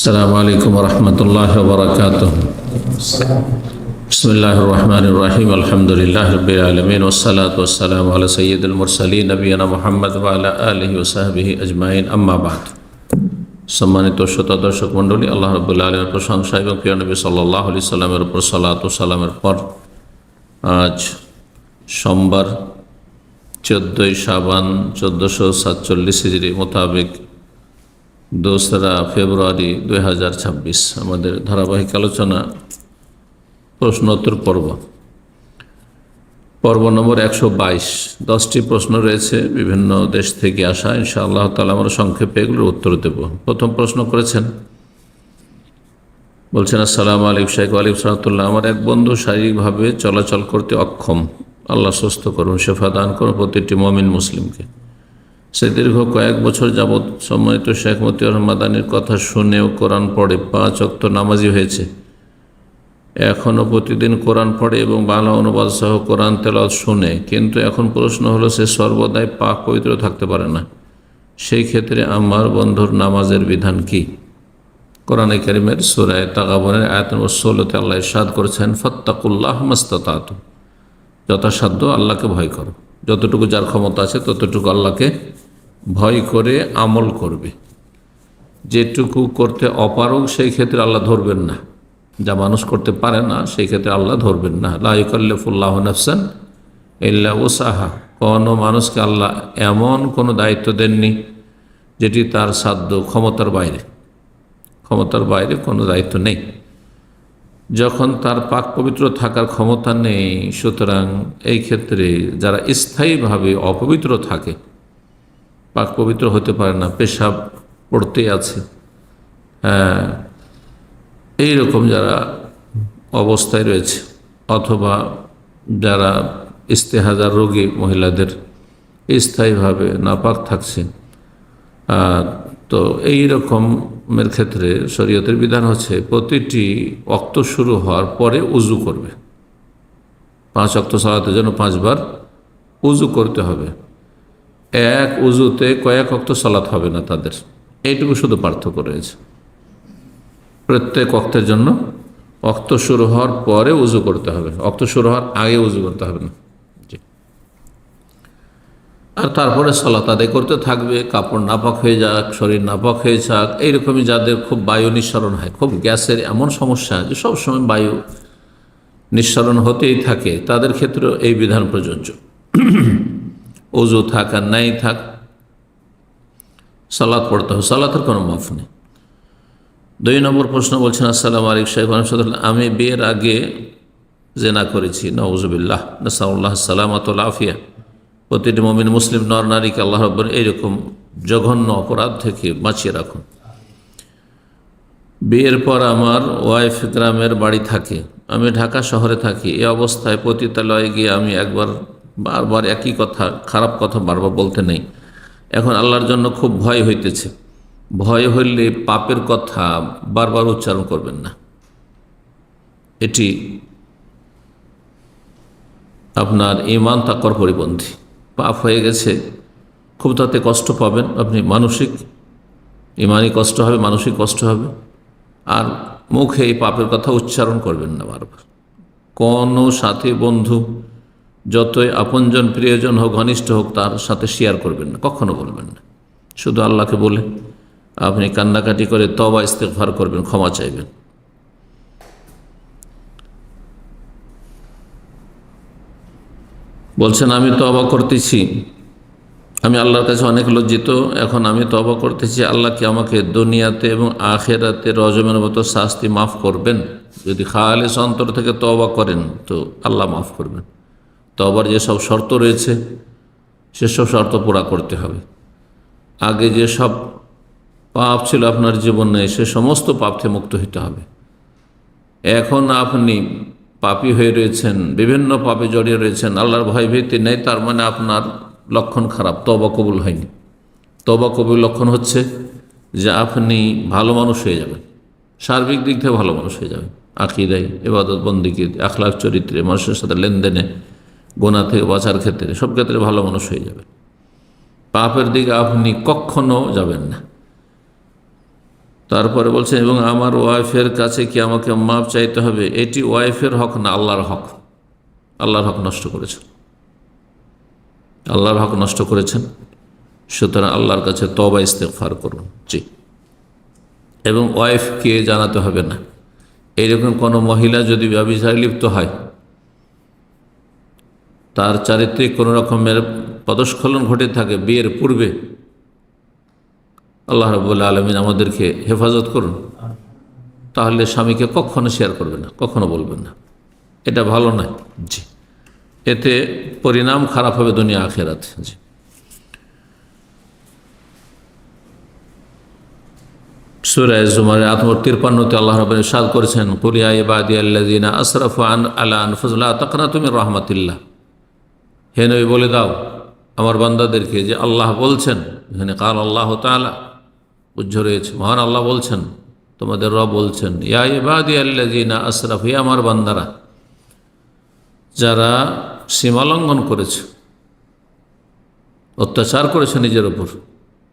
السلام عليكم ورحمة الله وبركاته. بسم الله الرحمن الرحيم. الحمد لله رب العالمين والصلاة والسلام على سيد المرسلين نبينا محمد وعلى آله وصحبه أجمعين. أما بعد. সম্মানিত শ্রোতা দর্শক মণ্ডলী, আল্লাহ রাব্বুল আলামিনের প্রশংসা এবং প্রিয় নবী সাল্লাল্লাহু আলাইহি সাল্লামের উপর সালাত ও সালামের পর আজ সোমবার 14 শাবান 1447 হিজরি মোতাবেক 2 ফেব্রুয়ারি 2026 আমাদের ধারাবাহিক আলোচনা প্রশ্নোত্তর পর্ব নম্বর 122। 10টি প্রশ্ন রয়েছে বিভিন্ন দেশ থেকে আসা। ইনশাআল্লাহ তাআলা আমরা সংক্ষেপে এগুলোর উত্তর দেব। প্রথম প্রশ্ন করেছেন, বলছেন, আসসালামু আলাইকুম শাইখ। ওয়ালাইকুম সালাম। আমার এক বন্ধু শারীরিকভাবে চলাচল করতে অক্ষম। আল্লাহ সুস্থ করুন, শেফা দান করুন প্রতিটি মুমিন মুসলিমকে। সে দীর্ঘ কয়েক বছর যাবৎ সম্মানিত শেখ মতিউর মাদানির কথা শুনেও কোরআন পড়ে 5 ওয়াক্ত নামাজি হয়েছে। এখনও প্রতিদিন কোরআন পড়ে এবং বাংলা অনুবাদ সহ কোরআন তেলাওয়াত শুনে, কিন্তু এখন প্রশ্ন হলো সে সর্বদাই পাক পবিত্র থাকতে পারে না। সেই ক্ষেত্রে আমার বন্ধুর নামাজের বিধান কি? কোরআনে কারীমের সূরা তাগাবুনের আয়াত নম্বর 16-তে আল্লাহ ইরশাদ করেছেন, ফাত্তাকুল্লাহ মাস্তাতাতুম, যথাসাধ্য আল্লাহকে ভয় করো। যতটুকু যার ক্ষমতা আছে ততটুকু আল্লাহকে ভয় করে আমল করবে। যেটুকু করতে অপারগ সেই ক্ষেত্রে আল্লাহ ধরবেন না। যা মানুষ করতে পারে না সেই ক্ষেত্রে আল্লাহ ধরবেন না। লা ইউকাল্লিফুল্লাহু নাফসান ইল্লা উসাহা, কোনো মানুষকে আল্লাহ এমন কোনো দায়িত্ব দেননি যেটি তার সাধ্য ক্ষমতার বাইরে কোনো দায়িত্ব নেই। যখন তার পাক পবিত্র থাকার ক্ষমতা নেই, সুতরাং এই ক্ষেত্রে যারা স্থায়ীভাবে অপবিত্র থাকে, পাক পবিত্র হতে পারে না, পেশাব পড়তে আছে, এইরকম যারা অবস্থায় রয়েছে, অথবা যারা ইস্তেহাজার রোগী মহিলাদের স্থায়ীভাবে নাপাক থাকছে, তো এই রকমের ক্ষেত্রে শরীয়তের বিধান হচ্ছে প্রতিটি ওয়াক্ত শুরু হওয়ার পরে উজু করবে। 5 ওয়াক্ত সালাতের জন্য 5 বার উজু করতে হবে। এক উজুতে কয়েক ওয়াক্ত সালাত হবে না তাদের, এইটুকু শুধু পার্থক্য রয়েছে। প্রত্যেক ওয়াক্তের জন্য ওয়াক্ত শুরু হওয়ার পরে উজু করতে হবে, ওয়াক্ত শুরু হওয়ার আগে উজু করতে হবে না। আর তারপরে সালাত আদায় করতে থাকবে, কাপড় নাপাক হয়ে যাক, শরীর নাপাক হয়ে যাক। এইরকমই যাদের খুব বায়ু নিঃসরণ হয়, খুব গ্যাসের এমন সমস্যা যে সবসময় বায়ু নিঃসরণ হতেই থাকে, তাদের ক্ষেত্রেও এই বিধান প্রযোজ্য। উজু থাক আর নাই থাক, সালাত পড়তে হবে, সালাতের কোনো মাফ নেই। 2 নম্বর প্রশ্ন বলছেন, আসসালামু আলাইকুম শাইখ। আমি বিয়ের আগে জেনা করেছি, নাউযুবিল্লাহ, নাসাল্লাহ সালামাতুল আফিয়া। প্রতিটি মুমিন মুসলিম নর নারীকে আল্লাহ রাব্বুল এইরকম জঘন্য অপরাধ থেকে বাঁচিয়ে রাখুন। বিয়ের পর আমার ওয়াইফ গ্রামের বাড়ি থাকে, আমি ঢাকা শহরে থাকি। এই অবস্থায় পতিতালয়ে গিয়ে আমি বারবার একই কথা, খারাপ কথা বারবার বলতে নেই। এখন আল্লাহর জন্য খুব ভয় হইতেছে। ভয় হইলে পাপের কথা বারবার উচ্চারণ করবেন না। এটি আপনার ঈমান তাকওয়ার পরিপন্থী। পাপ হয়ে গেছে, খুব তাতে কষ্ট পাবেন আপনি, মানসিক ঈমানি কষ্ট হবে, মানসিক কষ্ট হবে। আর মুখে এই পাপের কথা উচ্চারণ করবেন না বারবার। কোনো সাথী বন্ধু যতই আপনজন প্রিয়জন হোক, ঘনিষ্ঠ হোক, তার সাথে শেয়ার করবেন না, কখনো বলবেন না। শুধু আল্লাহকে বলে আপনি কান্নাকাটি করে তওবা ইস্তেগফার করবেন, ক্ষমা চাইবেন। বলছেন, আমি তওবা করতেছি, আমি আল্লাহর কাছে অনেক লজ্জিত। এখন আমি তওবা করতেছি, আল্লাহ কি আমাকে দুনিয়াতে এবং আখিরাতে রজমের মতো শাস্তি মাফ করবেন? যদি খালিস অন্তর থেকে তওবা করেন তো আল্লাহ মাফ করবেন। তওবার যেসব শর্ত রয়েছে সেসব শর্ত পুরা করতে হবে। আগে যেসব পাপ ছিল আপনার জীবনে, সে সমস্ত পাপ থেকে মুক্ত হতে হবে। এখন আপনি পাপী হয়ে রয়েছেন, বিভিন্ন পাপে জড়িয়ে রয়েছেন, আল্লাহর ভয় ভীতি নেই, তার মানে আপনার লক্ষণ খারাপ, তওবা কবুল হয়নি। তওবা কবুল লক্ষণ হচ্ছে যে আপনি ভালো মানুষ হয়ে যাবেন, সার্বিক দিক থেকে ভালো মানুষ হয়ে যাবেন, আকীদায়, ইবাদত বন্দেগী, আখলাক, চরিত্রে, মানুষের সাথে লেনদেনে, গুনাহ থেকে বাঁচার ক্ষেত্রে, সব ক্ষেত্রে ভালো মানুষ হয়ে যাবেন। পাপের দিকে আপনি কখনো যাবেন না। তারপরে বলছেন এবং আমার ওয়াইফের কাছে কি আমাকে মাপ চাইতে হবে? এটি ওয়াইফের হক না, আল্লাহর হক। আল্লাহর হক নষ্ট করেছেন, আল্লাহর হক নষ্ট করেছেন। সুতরাং আল্লাহর কাছে তওবা ইস্তেগফার করুন। জি, এবং ওয়াইফকে জানাতে হবে না। এইরকম কোনো মহিলা যদি ব্যভিচারে লিপ্ত হয়, তার চারিত্রিক কোনো রকমের পদস্খলন ঘটে থাকে বিয়ের পূর্বে, আল্লাহ রাব্বুল আলামিন আমাদেরকে হেফাজত করুন, তাহলে স্বামীকে কখনো শেয়ার করবে না, কখনো বলবেন না। এটা ভালো নয়। জি, এতে পরিণাম খারাপ হবে দুনিয়া আখিরাত। জি, সূরা জুমার 53তে আল্লাহ রাব্বুল ইরশাদ করেছেন, কুল ইয়া ইবাদিয়াল্লাযিনা আসরাফু আলা আনফুসিহিম লা তাকনাতু মির রাহমাতিল্লাহ। হে নবী বলে দাও আমার বান্দাদেরকে যে আল্লাহ বলছেন, এখানে কাল আল্লাহ তাআলা উজ্জ রয়েছে, মহান আল্লাহ বলছেন, তোমাদের রব বলছেন, ইয়া ইবাদিয়াল্লাযিনা আসরাফু, হে আমার বান্দারা যারা সীমালঙ্ঘন করেছে, অত্যাচার করেছে নিজের ওপর,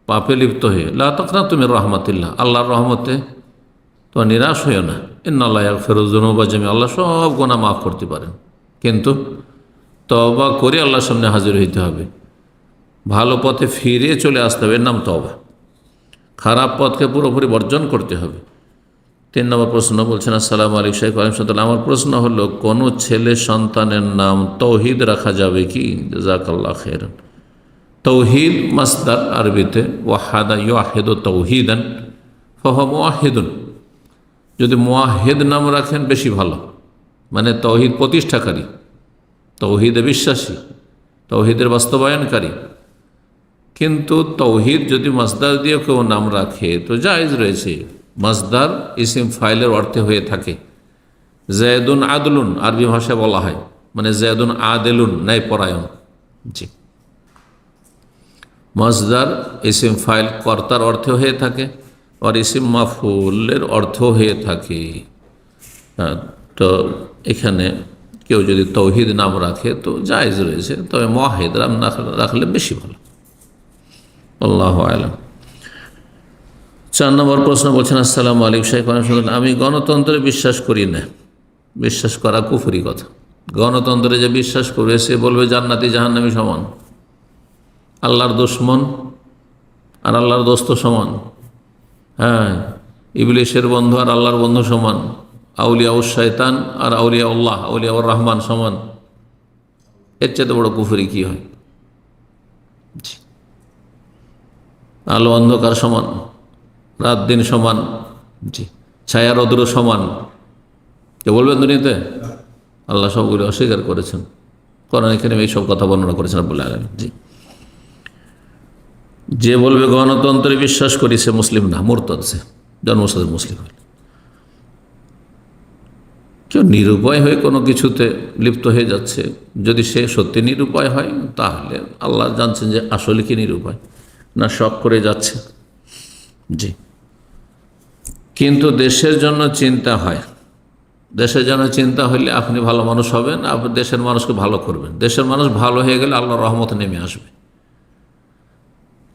পাপে লিপ্ত হয়ে, লা তাকনাতু মির রাহমাতিল্লাহ, আল্লাহর রহমতে তোমরা নিরাশ হইও না। ইন্নাল্লাহা ইয়াগফিরুয যুনুবা জামিআ, আল্লাহ সব গুনাহ মাফ করতে পারেন, কিন্তু তওবা করে আল্লাহর সামনে হাজির হইতে হবে, ভালো পথে ফিরে চলে আসতে হবে, এর নাম তওবা। খারাপ পথকে পুরোপুরি বর্জন করতে হবে। 3 নম্বর প্রশ্ন বলছেন, আসসালামু আলাইকুম শাইখ আলহামদুলিল্লাহ, আমার প্রশ্ন হলো কোনো ছেলে সন্তানের নাম তৌহিদ রাখা যাবে কি? জাযাকাল্লাহু খাইরান। তৌহিদ মাসদার, আরবিতে ওয়াহাদা ইউহিদু তৌহিদান ফাহুয়া মুওয়াহিদুন। যদি মুওয়াহিদ নাম রাখেন বেশি ভালো, মানে তৌহিদ প্রতিষ্ঠাকারী, তৌহিদে বিশ্বাসী, তৌহিদের বাস্তবায়নকারী। কিন্তু তৌহিদ যদি মাসদার দিয়ে কেউ নাম রাখে তো জায়েজ রয়েছে। মাসদার ইসিম ফাইলের অর্থে হয়ে থাকে। জায়দুন আদলুন আরবি ভাষায় বলা হয়, মানে জায়দুন আদেলুন, ন্যায়পরায়ণ। জি, মাসদার ইসিম ফাইল কর্তার অর্থে হয়ে থাকে, আর ইসিম মাফউলের অর্থ হয়ে থাকে। তো এখানে কেউ যদি তৌহিদ নাম রাখে তো জায়েজ রয়েছে, তবে মুওয়াহিদ নাম রাখলে বেশি ভালো। আল্লাহু আ'লাম। 4 নম্বর প্রশ্ন বলছেন, আসসালামু আলাইকুম শাইখ আলহামদুলিল্লাহ, আমি গণতন্ত্রে বিশ্বাস করি না। বিশ্বাস করা কুফরি কথা। গণতন্ত্রে যে বিশ্বাস করবে সে বলবে জান্নাতি জাহান্নামী সমান, আল্লাহর দুশমন আর আল্লাহর দোস্ত সমান। হ্যাঁ, ইবলিশের বন্ধু আর আল্লাহর বন্ধু সমান, আউলিয়া উস শয়তান আর আউলিয়া উল্লাহ, আউলিয়া উর রহমান সমান। এর চেয়ে বড় কুফরি কি হয়? আলো অন্ধকার সমান, রাত দিন সমান, জি, ছায়া রৌদ্র সমান। কে বলবেন দুনিয়াতে? আল্লাহ সবগুলো অস্বীকার করেছেন, কোরআনে কারীমে এইসব কথা বর্ণনা করেছেন রব্বুল আলামিন। জি, যে বলবে গণতন্ত্রে বিশ্বাস করি সে মুসলিম না, মুরতাদ, সে জন্মসাথে মুসলিম হল। কেউ নিরুপায় হয়ে কোনো কিছুতে লিপ্ত হয়ে যাচ্ছে, যদি সে সত্যি নিরুপায় হয় তাহলে আল্লাহ জানছেন যে আসলে কি নিরুপায় না শখ করে যাচ্ছে। জি, কিন্তু দেশের জন্য চিন্তা হয়, দেশের জন্য চিন্তা হলে আপনি ভালো মানুষ হবেন, আপনি দেশের মানুষকে ভালো করবেন, দেশের মানুষ ভালো হয়ে গেলে আল্লাহর রহমত নেমে আসবে।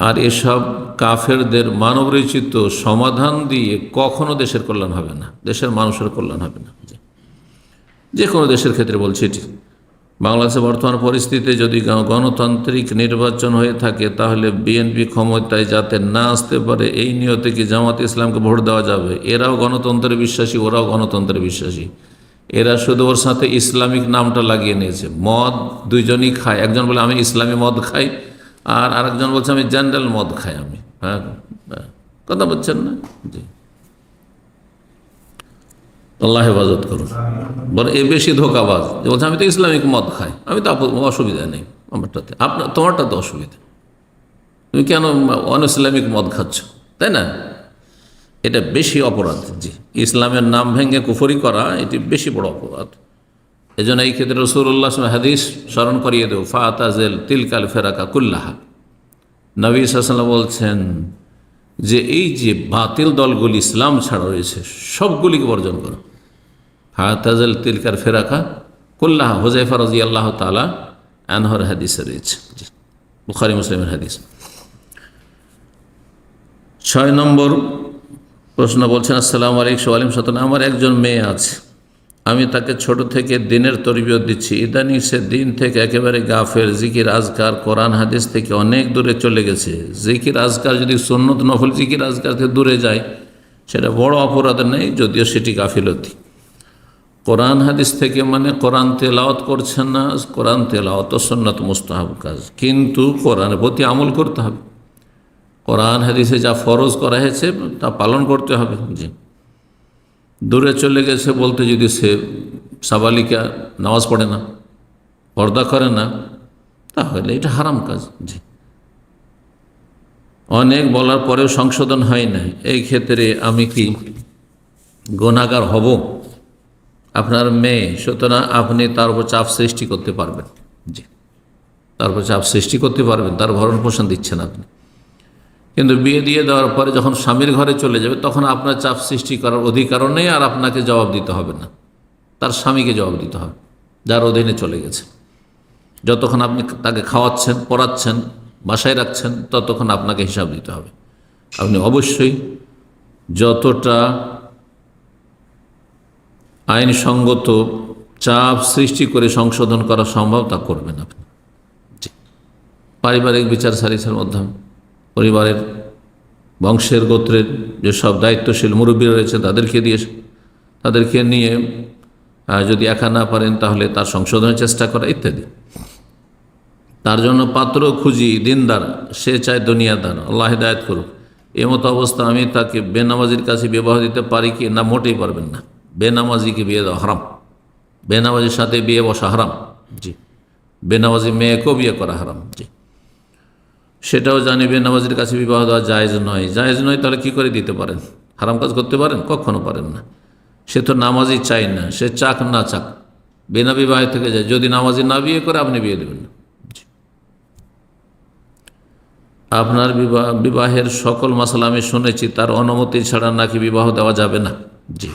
আর এসব কাফেরদের মানবরচিত সমাধান দিয়ে কখনো দেশের কল্যাণ হবে না, দেশের মানুষের কল্যাণ হবে না। যে কোনো দেশের ক্ষেত্রে বলছি এটি। বাংলাদেশের বর্তমান পরিস্থিতিতে যদি গণতান্ত্রিক নির্বাচন হয়ে থাকে তাহলে বিএনপি ক্ষমতায় যাতে না আসতে পারে এই নিয়তে কি জামাত ইসলামকে ভোট দেওয়া যাবে? এরাও গণতন্ত্রে বিশ্বাসী, ওরাও গণতন্ত্রে বিশ্বাসী। এরা শুধু ওর সাথে ইসলামিক নামটা লাগিয়ে নিয়েছে। মদ দুইজনই খায়, একজন বলে আমি ইসলামী মদ খাই, আর আরেকজন বলছে আমি জেনারেল মদ খাই। আমি হ্যাঁ, কথা বলছেন না? জি, আল্লাহ হেফাজত করুন। বলে এ বেশি ধোকাবাজ, যে বলছে আমি তো ইসলামিক মদ খাই, আমি তো অসুবিধা নেই আমারটাতে, তোমারটা তো অসুবিধা, তুমি কেন অনইসলামিক মদ খাচ্ছ, তাই না? এটা বেশি অপরাধ। জি, ইসলামের নাম ভেঙে কুফরি করা এটি বেশি বড় অপরাধ। এই জন্য এই ক্ষেত্রে রাসূলুল্লাহ হাদিস স্মরণ করিয়ে দেব, ফাতাজিল তিলকাল ফেরাকা কুল্লাহা। নবী সাল্লাল্লাহু আলাইহি ওয়াসাল্লাম বলছেন যে এই যে বাতিল দলগুলি ইসলাম ছাড়া রয়েছে সবগুলিকে বর্জন করো। ফাতাজিল তিলকাল ফেরাকা কুল্লাহা, হুযায়ফা রাদিয়াল্লাহু তাআলা আনহুর হাদিসে রয়েছে। জি, বুখারী মুসলিমের হাদিস। 6 নম্বর প্রশ্ন বলছেন, আসসালামু আলাইকুম ওয়ালাইকুম সালাম। আমার একজন মেয়ে আছে, আমি তাকে ছোট থেকে দিনের তরবিয়ত দিচ্ছি। ইদানিং সে দিন থেকে একেবারে গাফেল, জিকির আজকার কোরআন হাদিস থেকে অনেক দূরে চলে গেছে। জিকির আজকার যদি সুন্নত নফল জিকির আজকার থেকে দূরে যায় সেটা বড় অপরাধ নেই, যদিও সেটি গাফিলতি। কোরআন হাদিস থেকে মানে কোরআন তেলাওয়াত করছেন না, কোরআন তেলাওয়াত সুন্নাত মুস্তাহাব কাজ, কিন্তু কোরআনের প্রতি আমল করতে হবে। কোরআন হাদিসে যা ফরজ করা হয়েছে তা পালন করতে হবে। জি, দূরে চলে গেছে বলতে যদি সে সাবালিকা, নামাজ পড়ে না, পর্দা করে না, তাহলে এটা হারাম কাজ। জি, অনেক বলার পরেও সংশোধন হয় না, এই ক্ষেত্রে আমি কি গুনাহগার হব? আপনার মেয়ে, সুতরাং আপনি তার উপর চাপ সৃষ্টি করতে পারবেন। জি, তার উপর চাপ সৃষ্টি করতে পারবেন, তার ভরণ পোষণ দিচ্ছেন আপনি, কিন্তু বিয়ে দিয়ে দেওয়ার পরে যখন স্বামীর ঘরে চলে যাবে তখন আপনার চাপ সৃষ্টি করার অধিকারও নেই, আর আপনাকে জবাব দিতে হবে না, তার স্বামীকে জবাব দিতে হবে যার অধীনে চলে গেছে। যতক্ষণ আপনি তাকে খাওয়াচ্ছেন, পড়াচ্ছেন, বাসায় রাখছেন, ততক্ষণ আপনাকে হিসাব দিতে হবে। আপনি অবশ্যই যতটা আইনসঙ্গত চাপ সৃষ্টি করে সংশোধন করা সম্ভব তা করবেন আপনি। পারিবারিক বিচার সালিসের মাধ্যমে পরিবারের বংশের গোত্রের যেসব দায়িত্বশীল মুরব্বীরা রয়েছে তাদেরকে নিয়ে যদি একা না পারেন তাহলে তার সংশোধনের চেষ্টা করা ইত্যাদি। তার জন্য পাত্র খুঁজি দিনদার, সে চায় দুনিয়াদার, আল্লাহ হিদায়াত করুক। এমতো অবস্থা আমি তাকে বেনামাজির কাছে বিবাহ দিতে পারি কি না? মোটেই পারবেন না। বেনামাজিকে বিয়ে দেওয়া হারাম, বেনামাজির সাথে বিয়ে বসা হারাম। জি, বেনামাজি মেয়েকেও বিয়ে করা হারাম। জি, সেটাও জানি বেনামাজির কাছে বিবাহ দেওয়া জায়েজ নয়। জায়েজ নয় তাহলে কি করে দিতে পারেন? হারাম কাজ করতে পারেন? কখনো পারেন না। সে তো নামাজি চাই না, সে চাক না চাক বিনা বিবাহে থেকে যায়। যদি নামাজি না বিয়ে করে আপনি বিয়ে দেবেন না। আপনার বিবাহের সকল মাসালা আমি শুনেছি, তার অনুমতি ছাড়া নাকি বিবাহ দেওয়া যাবে না? জি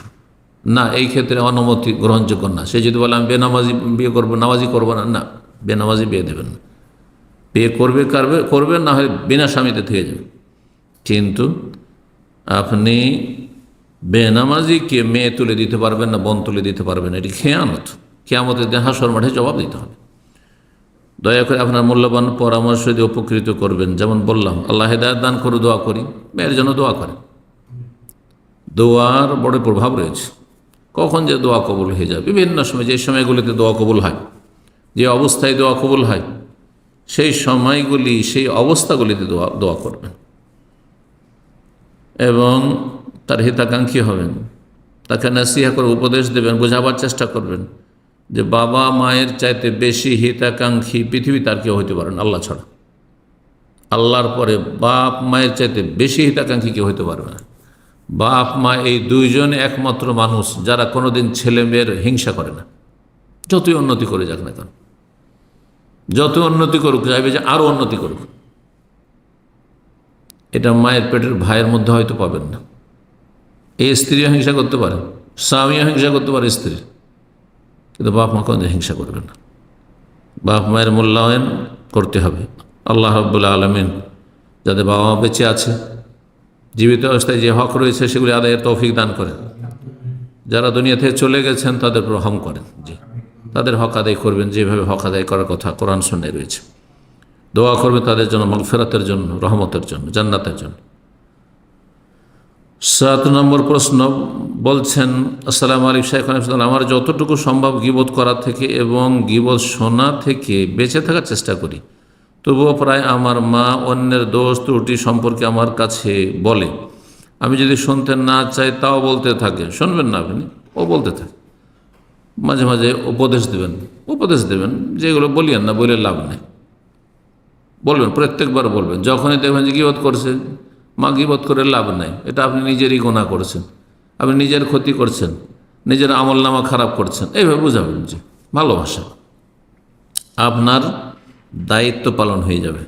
না, এই ক্ষেত্রে অনুমতি গ্রহণযোগ্য না। সে যদি বলে আমি বেনামাজি বিয়ে করবো, নামাজি করবো না, না, বেনামাজি বিয়ে দেবেন না। বিয়ে করবে না হয় বিনা স্বামীতে থেকে যাবে, কিন্তু আপনি বেনামাজিকে মেয়ে তুলে দিতে পারবেন না, বোন তুলে দিতে পারবেন না। এটি খেয়ানত, কিয়ামতের দিন হাশর মাঠে জবাব দিতে হবে। দয়া করে আপনার মূল্যবান পরামর্শ দিয়ে উপকৃত করবেন। যেমন বললাম, আল্লাহ হেদায়েত দান করে দোয়া করি, মেয়ের জন্য দোয়া করেন। দোয়ার বড় প্রভাব রয়েছে, কখন যে দোয়া কবুল হয়ে যায়। বিভিন্ন সময়, যে সময়গুলিতে দোয়া কবুল হয়, যে অবস্থায় দোয়া কবুল হয়, সেই সময়গুলি, সেই অবস্থাগুলিতে দোয়া করবেন এবং তার হিতাকাঙ্ক্ষী হবেন। তাকে নাসিহা করে উপদেশ দেবেন, বোঝাবার চেষ্টা করবেন যে বাবা মায়ের চাইতে বেশি হিতাকাঙ্ক্ষী পৃথিবীতে আর কেউ হইতে পারেন আল্লাহ ছাড়া। আল্লাহর পরে বাপ মায়ের চাইতে বেশি হিতাকাঙ্ক্ষী কেউ হইতে পারবে না। বাপ মা এই দুইজন একমাত্র মানুষ যারা কোনোদিন ছেলে মেয়ের হিংসা করে না, যতই উন্নতি করে যাক না কেন, যত উন্নতি করুক, চাইবে যে আরও উন্নতি করুক। এটা মায়ের পেটের ভাইয়ের মধ্যে হয়তো পাবেন না। এই স্ত্রীও হিংসা করতে পারে, স্বামীও হিংসা করতে পারে স্ত্রীর, কিন্তু বাপ মা কোনোদিন হিংসা করবে না। বাপ মায়ের মূল্যায়ন করতে হবে। আল্লাহ রাব্বুল আলামিন যাদের বাবা মা বেঁচে আছে, জীবিত অবস্থায় যে হক রয়েছে সেগুলি আদায়ের তৌফিক দান করেন। যারা দুনিয়া থেকে চলে গেছেন তাদের রহম করেন। জি, তাদের হক আদায় করবেন যেভাবে হক আদায় করার কথা কোরআন সুন্নাহয় রয়েছে। দোয়া করবে তাদের জন্য, মাগফিরাতের জন্য, রহমতের জন্য, জান্নাতের জন্য। 7 নম্বর প্রশ্ন বলছেন, আসসালামু আলাইকুম শাইখ, আমার যতটুকু সম্ভব গীবত করা থেকে এবং গীবত শোনা থেকে বেঁচে থাকার চেষ্টা করি, তবুও প্রায় আমার মা অন্যের দোষ ত্রুটি সম্পর্কে আমার কাছে বলে। আমি যদি শুনতে না চাই তাও বলতে থাকে। শুনবেন না আপনি, ও বলতে থাকে। মাঝে মাঝে উপদেশ দেবেন, যেগুলো বলিয়েন না, বলে লাভ নেই। বলবেন, প্রত্যেকবার বলবেন। যখনই দেখবেন যে গীবত করছে, মা গীবত করে লাভ নাই, এটা আপনি নিজেরই গুনাহ করছেন, আপনি নিজের ক্ষতি করছেন, নিজের আমলনামা খারাপ করছেন, এইভাবে বুঝাবেন। যে ভালোবাসা, আপনার দায়িত্ব পালন হয়ে যাবে।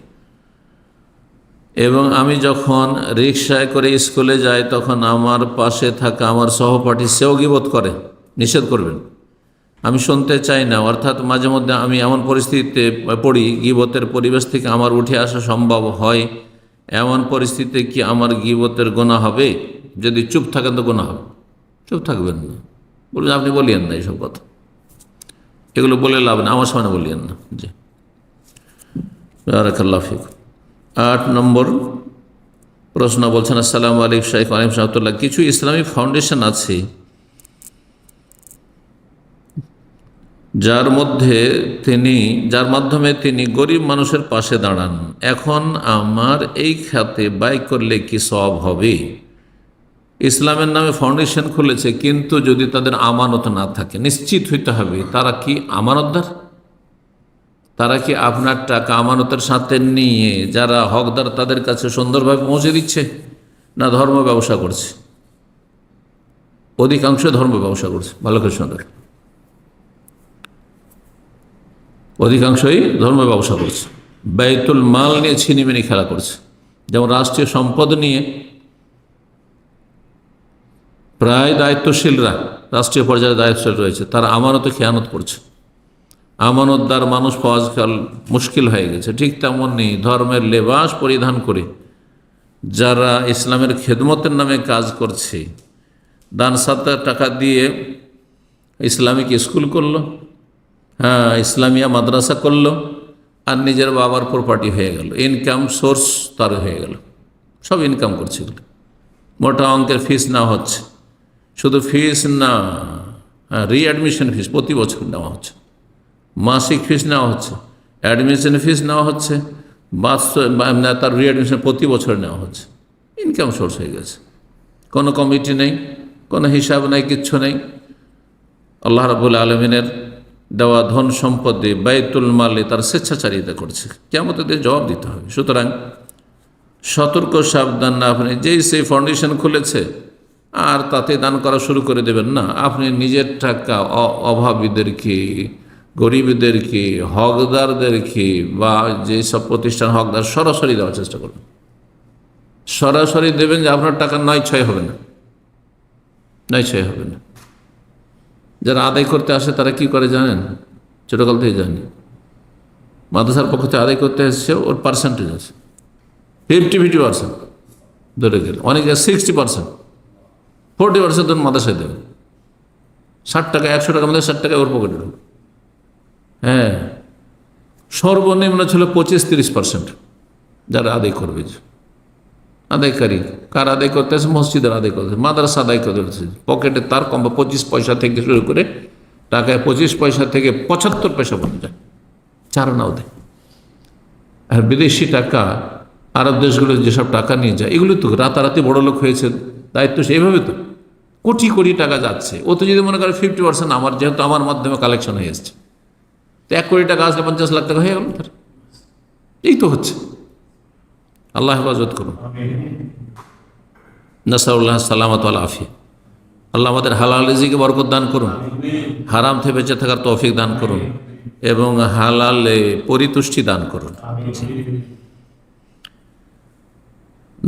এবং আমি যখন রিকশায় করে স্কুলে যাই তখন আমার পাশে থাকা আমার সহপাঠী সেও গীবত করে, নিষেধ করবেন। আমি শুনতে চাই না, অর্থাৎ মাঝে মধ্যে আমি এমন পরিস্থিতিতে পড়ি, গীবতের পরিবেশ থেকে আমার উঠে আসা সম্ভব হয়, এমন পরিস্থিতিতে কি আমার গীবতের গুনাহ হবে? যদি চুপ থাকেন তো গুনাহ হবে, চুপ থাকবেন না, বলবেন আপনি বলিয়েন না এইসব কথা, এগুলো বলে লাভ না, আমার সামনে বলিয়েন না। জি, বারাকাল্লাহু ফিকুম। 8 নম্বর প্রশ্ন বলছেন, আসসালামু আলাইকুম শাইখ আলিম সাহেবুল্লাহ, কিছু ইসলামিক ফাউন্ডেশন আছে যার মাধ্যমে তিনি গরিব মানুষের পাশে দাঁড়ান। এখন আমার এই খাতে ব্যয় করলে কি সওয়াব হবে? ইসলামের নামে ফাউন্ডেশন খুলেছে, কিন্তু যদি তাদের আমানত না থাকে, নিশ্চিত হইতে হবে তারা কি আমানতদার, তারা কি আপনার টাকা আমানতের সাথে নিয়ে যারা হকদার তাদের কাছে সুন্দরভাবে পৌঁছে দিচ্ছে, না ধর্ম ব্যবসা করছে? অধিকাংশ ধর্ম ব্যবসা করছে, ভালো করে শুনে, অধিকাংশই ধর্ম ব্যবসা করছে, বাইতুল মাল নিয়ে ছিনিমিনি খেলা করছে। যেমন রাষ্ট্রীয় সম্পদ নিয়ে প্রায় দায়িত্বশীলরা, রাষ্ট্রীয় পর্যায়ে দায়িত্বশীল রয়েছে, তারা আমানতে খেয়ানত করছে। আমানতদার মানুষ পাওয়া আজকাল মুশকিল হয়ে গেছে। ঠিক তেমনই ধর্মের লেবাস পরিধান করে যারা ইসলামের খেদমতের নামে কাজ করছে, দান সাদকার টাকা দিয়ে ইসলামিক স্কুল করলো, হ্যাঁ ইসলামিয়া মাদ্রাসা করলো, আর নিজের বাবার প্রপার্টি হয়ে গেল, ইনকাম সোর্স তার হয়ে গেল, সব ইনকাম করছে। মোটা অঙ্কের ফিস নেওয়া হচ্ছে, শুধু ফিস না, রিঅ্যাডমিশন ফিস প্রতি বছর নেওয়া হচ্ছে, মাসিক ফিস নেওয়া হচ্ছে, অ্যাডমিশন ফিস নেওয়া হচ্ছে, তার রিঅ্যাডমিশন প্রতি বছর নেওয়া হচ্ছে। ইনকাম সোর্স হয়ে গেছে, কোনো কমিটি নেই, কোনো হিসাব নেই, কিচ্ছু নেই। আল্লাহ রাব্বুল আলামিনের দেওয়া ধন সম্পদে বাইতুল মালে তার স্বেচ্ছাচারিতা করছে, কিয়ামতের দিন জবাব দিতে হবে। সুতরাং সতর্ক সাবধান, না আপনি যেই সেই ফাউন্ডেশন খুলেছে আর তাতে দান করা শুরু করে দেবেন না। আপনি নিজের টাকা অভাবীদেরকে, গরিবদেরকে, হকদারদেরকে, বা যেসব প্রতিষ্ঠান হকদার, সরাসরি দেওয়ার চেষ্টা করবেন। সরাসরি দেবেন, যে আপনার টাকা নয় ছয় হবে না, নয় ছয় হবে না। যারা আদায় করতে আসে তারা কি করে জানেন? ছোটোকাল থেকে জানি, মাদ্রাসার পক্ষ থেকে আদায় করতে এসছে, ওর পার্সেন্টেজ আছে 50% ধরে গেলে, অনেকে 60%, 40% ধরুন মাদ্রাসায় দেবে। 60 টাকা, 100 টাকা মধ্যে 60 টাকা ওর পকেটে ঢুকবে। হ্যাঁ, সর্বনিম্ন ছিল 25-30% যারা আদায় করবে। আদায়কারী কার আদায় করতে আছে? মসজিদের আদায় করতে, মাদ্রাসা আদায় করতে, পকেটে তার কম 25 পয়সা থেকে শুরু করে টাকায় 25 পয়সা থেকে 75 পয়সা পর্যন্ত যায়, চারানাও দেয়। আর বিদেশি টাকা, আরব দেশগুলো যেসব টাকা নিয়ে যায়, এগুলো তো রাতারাতি বড় লোক হয়েছে, দায়িত্ব সেইভাবে তো কোটি কোটি টাকা যাচ্ছে। ও তো যদি মনে করে 50% আমার, যেহেতু আমার মাধ্যমে কালেকশন হয়ে এসছে, তো 1 কোটি টাকা আসলে 50 লাখ টাকা হয়ে গেল তার। এই তো হচ্ছে। আল্লাহ হেফাজত করুন, নাসাউল্লাহ সালামত ওয়াল আফিয়া। আল্লাহ আমাদের হালাল রিজিকে বরকত দান করুন, হারাম থেকে বেঁচে থাকার তৌফিক দান করুন, এবং হালালে পরিতুষ্টি দান করুন।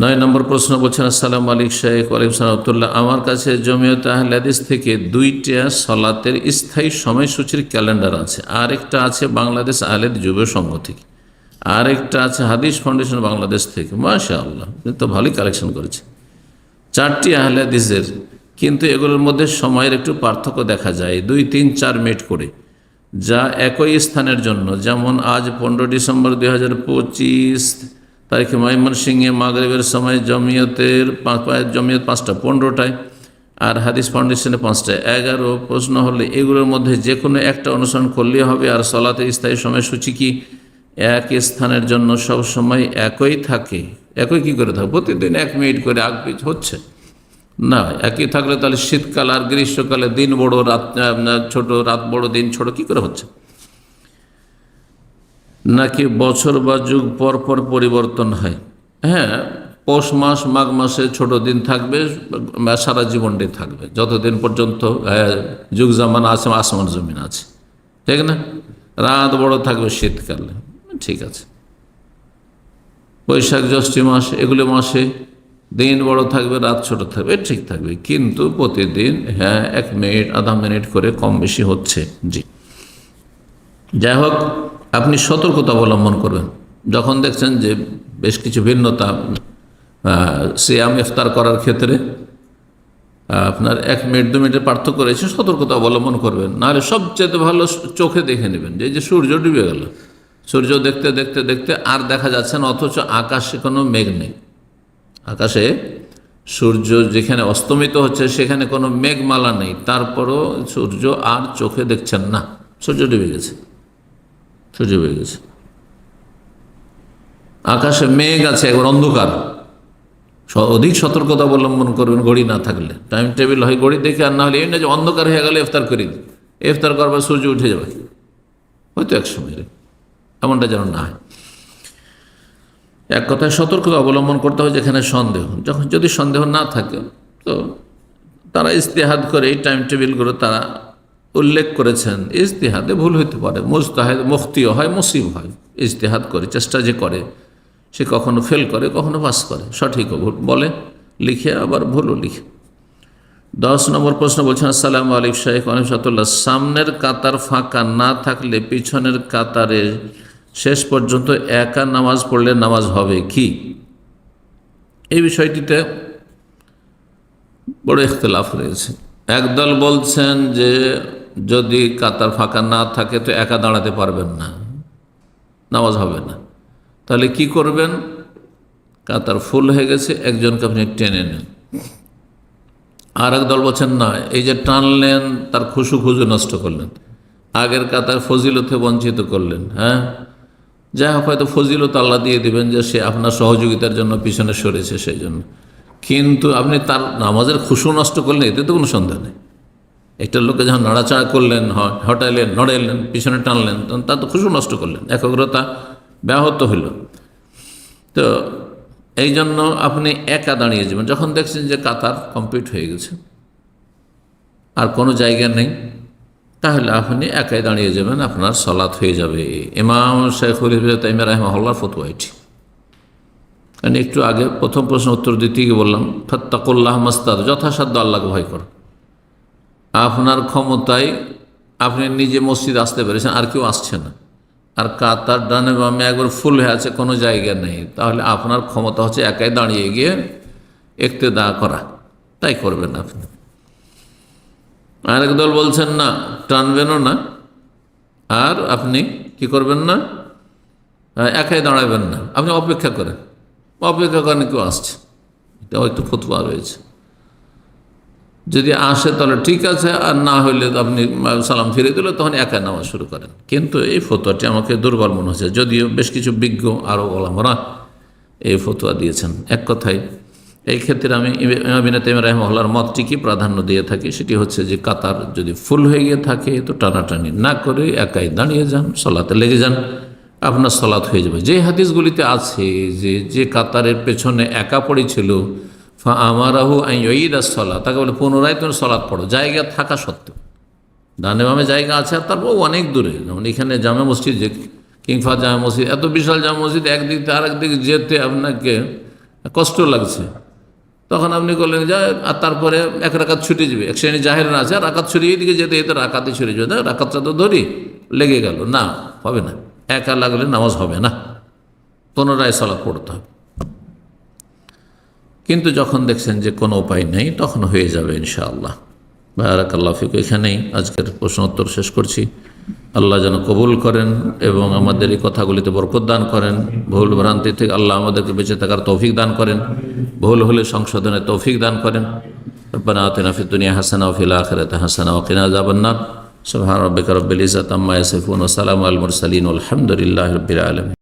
9 নম্বর প্রশ্ন বলছেন, আসসালামু আলাইকুম শাইখ ওয়ালাইকুম সালাম, আমার কাছে জমিয়ত আহলে হাদিস থেকে 2টা সালাতের স্থায়ী সময়সূচির ক্যালেন্ডার আছে, আরেকটা আছে বাংলাদেশ আহলে যুব সংঘ থেকে, আরেকটা আছে হাদিস ফাউন্ডেশন বাংলাদেশ থেকে। মাশাআল্লাহ, তো ভালোই কালেকশন করেছে। 4টি আহলে হাদিসের, কিন্তু এগুলোর মধ্যে সময়ের একটু পার্থক্য দেখা যায়, 2, 3, 4 মিনিট করে, যা একই স্থানের জন্য। যেমন আজ 15 ডিসেম্বর 2025 তারিখে ময়মনসিংহে মাগরিবের সময় জমিয়ত 5টা 15টায়, আর হাদিস ফাউন্ডেশনে 5টায় 11। প্রশ্ন হলে এগুলোর মধ্যে যে কোনো একটা অনুসরণ করলেই হবে? আর সালাতের স্থায়ী সময়সূচি কি এক স্থানের জন্য সব সময় একই থাকে? একই কি করে থাকে? প্রতিদিন 1 মিনিট করে আগ পিছ হচ্ছে না। একই থাকলে তাহলে শীতকাল আর গ্রীষ্মকালে দিন বড় রাত ছোট, রাত বড় দিন ছোট কি করে হচ্ছে? নাকি বছর বা যুগ পর পর পরিবর্তন হয়? হ্যাঁ, পৌষ মাস মাঘ মাসে ছোট দিন থাকবে, সারা জীবনটি থাকবে, যতদিন পর্যন্ত যুগ জামানা আছে, আসমান জমিন আছে, ঠিক না? রাত বড় থাকবে শীতকালে, ঠিক আছে। বৈশাখ জ্যৈষ্ঠ মাস, এগুলো মাসে দিন বড় থাকবে, রাত ছোট থাকবে, ঠিক থাকবে, কিন্তু প্রতিদিন 1 মিনিট আধা মিনিট করে কম বেশি হচ্ছে। জি, যাই হোক, আপনি সতর্কতা অবলম্বন করবেন যখন দেখছেন যে বেশ কিছু ভিন্নতা, সিয়াম ইফতার করার ক্ষেত্রে আপনার 1 মিনিট 2 মিনিটের পার্থক্য রয়েছে, সতর্কতা অবলম্বন করবেন। নাহলে সবচেয়ে ভালো চোখে দেখে নেবেন যে এই যে সূর্য ডুবে গেল, সূর্য দেখতে দেখতে দেখতে আর দেখা যাচ্ছে না, অথচ আকাশে কোনো মেঘ নেই। আকাশে সূর্য যেখানে অস্তমিত হচ্ছে সেখানে কোনো মেঘমালা নেই, তারপরও সূর্য আর চোখে দেখছেন না, সূর্য ডুবে গেছে, সূর্য ডুবে গেছে। আকাশে মেঘ আছে, একবার অন্ধকার, অধিক সতর্কতা অবলম্বন করবেন ঘড়ি না থাকলে। টাইম টেবিল হয় ঘড়ি দেখে, আর না হলে এই না যে অন্ধকার হয়ে গেলে ইফতার করে দিই, ইফতার করবার সূর্য উঠে যাবে হয়তো এক সময়, এমনটা যেন না হয়। এক কথায় সতর্কতা অবলম্বন করতে হবে যেখানে সন্দেহ। যখন যদি সন্দেহ না থাকে তো তারা ইজতিহাদ করে এই টাইম টেবিলগুলো তারা উল্লেখ করেছেন। ইজতিহাদে ভুল হইতে পারে, মুজতাহিদ মুখতিও হয়, মুসিব হয়। ইজতিহাদ করে চেষ্টা যে করে সে কখনো ফেল করে, কখনো পাস করে, সঠিকও ভুল বলে লিখে, আবার ভুলও লিখে। 10 নম্বর প্রশ্ন বলছেন, আসসালামু আলাইকুম শাইখ আনসাতুল্লাহ, সামনের কাতার ফাঁকা না থাকলে পিছনের কাতারে শেষ পর্যন্ত একা নামাজ পড়লে নামাজ হবে কি? এই বিষয়টিতে বড় ইখতিলাফ রয়েছে। একদল বলছেন যে যদি কাতার ফাঁকা না থাকে তো একা দাঁড়াতে পারবেন না, নামাজ হবে না। তাহলে কি করবেন? কাতার ফুল হয়ে গেছে, একজনকে আপনি টেনে নেন। আর এক দল বলছেন না, এই যে টানলেন তার খুশু নষ্ট করলেন, আগের কাতার ফজিলতে বঞ্চিত করলেন। হ্যাঁ, যাই হোক, হয়তো ফজিলত আল্লাহ দিয়ে দিবেন যে সে আপনার সহযোগিতার জন্য পিছনে সরেছে সেই জন্য, কিন্তু আপনি তার নামাজের খুশু নষ্ট করলেন, এতে তো কোনো সন্দেহ নেই। একটা লোকে যখন নাড়াচাড়া করলেন, হটাইলেন, নড়াইলেন, পিছনে টানলেন, তখন তার তো খুশু নষ্ট করলেন, একাগ্রতা ব্যাহত হইল। তো এই জন্য আপনি একা দাঁড়িয়ে যাবেন। যখন দেখছেন যে কাতার কমপ্লিট হয়ে গেছে আর কোনো জায়গা নেই, তাহলে আপনি একাই দাঁড়িয়ে যাবেন, আপনার সালাত হয়ে যাবে। ইমাম শাইখুল ইসলাম তাইমিয়া রাহিমাহুল্লাহর ফতোয়া এটি। কারণ একটু আগে প্রথম প্রশ্ন উত্তর দিতে গিয়ে বললাম, ফাত্তাকুল্লাহ মাস্তাদ, যথাসাধ্য আল্লাহকে ভয় করো। আপনার ক্ষমতায় আপনি নিজে মসজিদ আসতে পেরেছেন, আর কেউ আসছে না, আর কাতার ডানে বামে একবার ফুল হয়ে আছে, কোনো জায়গা নেই, তাহলে আপনার ক্ষমতা হচ্ছে একাই দাঁড়িয়ে গিয়ে ইক্তেদা করা, তাই করবেন আপনি। আরেক দল বলছেন না, টানবেনও না, আর আপনি কি করবেন না, একাই দাঁড়াবেন না, আপনি অপেক্ষা করেন, অপেক্ষা করেন কেউ আসছে। এটা হয়তো ফতোয়া রয়েছে, যদি আসে তাহলে ঠিক আছে, আর না হইলে আপনি সালাম ফিরে দিলে তখন একা নামাজ শুরু করেন। কিন্তু এই ফতোয়াটি আমাকে দুর্বল মনে হচ্ছে, যদিও বেশ কিছু বিজ্ঞ আরও ওলামারা এই ফতোয়া দিয়েছেন। এক কথায় এই ক্ষেত্রে আমি ইমাম ইবনে তাইমিয়া রাহিমাহুল্লাহর মতটিকে প্রাধান্য দিয়ে থাকি। সেটি হচ্ছে যে কাতার যদি ফুল হয়ে গিয়ে থাকে তো টানাটানি না করে একাই দাঁড়িয়ে যান, সলাতে লেগে যান, আপনার সলাত হয়ে যাবে। যে হাদিসগুলিতে আছে যে কাতারের পেছনে একা পড়েছিল, আমারাহু আইয়িদা সলাত, তাকে বলে পুনরায় তুমি সলাৎ পড়ো, জায়গা থাকা সত্ত্বেও। ডানে বামে জায়গা আছে, আর তারপর অনেক দূরে, যেমন এখানে জামে মসজিদ, যে কিংফা জামে মসজিদ, এত বিশাল জামে মসজিদ, একদিক থেকে আরেক দিকে যেতে আপনাকে কষ্ট লাগছে, তখন আপনি করলেন যা, আর তারপরে এক রাকাত ছুটে যাবে, এক শ্রেণী জাহের না আছে, আর রাকাত ছড়িয়ে দিকে যেতে এতে রাকাতে ছড়িয়ে যাবে, রাকাতটা তো ধরি লেগে গেল, না হবে না, একা লাগলে নামাজ হবে না, পুনরায় সলাৎ পড়তে হবে। কিন্তু যখন দেখছেন যে কোনো উপায় নেই, তখন হয়ে যাবে ইনশাআল্লাহ। বারাকাল্লাহু ফিক। এখানেই আজকের প্রশ্ন উত্তর শেষ করছি। আল্লাহ যেন কবুল করেন এবং আমাদের এই কথাগুলিতে বরকত দান করেন। ভুল ভ্রান্তি থেকে আল্লাহ আমাদেরকে বেঁচে থাকার তৌফিক দান করেন, ভুল হলে সংশোধনের তৌফিক দান করেন। রব্বানা আতিনা ফিদ দুনিয়া হাসানা ওয়া ফিল আখিরাতি হাসানা ওয়া কিনা আযাবান্নার। সুবহান রাব্বিকা রাব্বিল ইজ্জাতি আম্মা ইয়াসিফুন ওয়া সালামুন আলাল মুরসালিন ওয়া আলহামদুলিল্লাহি রাব্বিল আলামিন।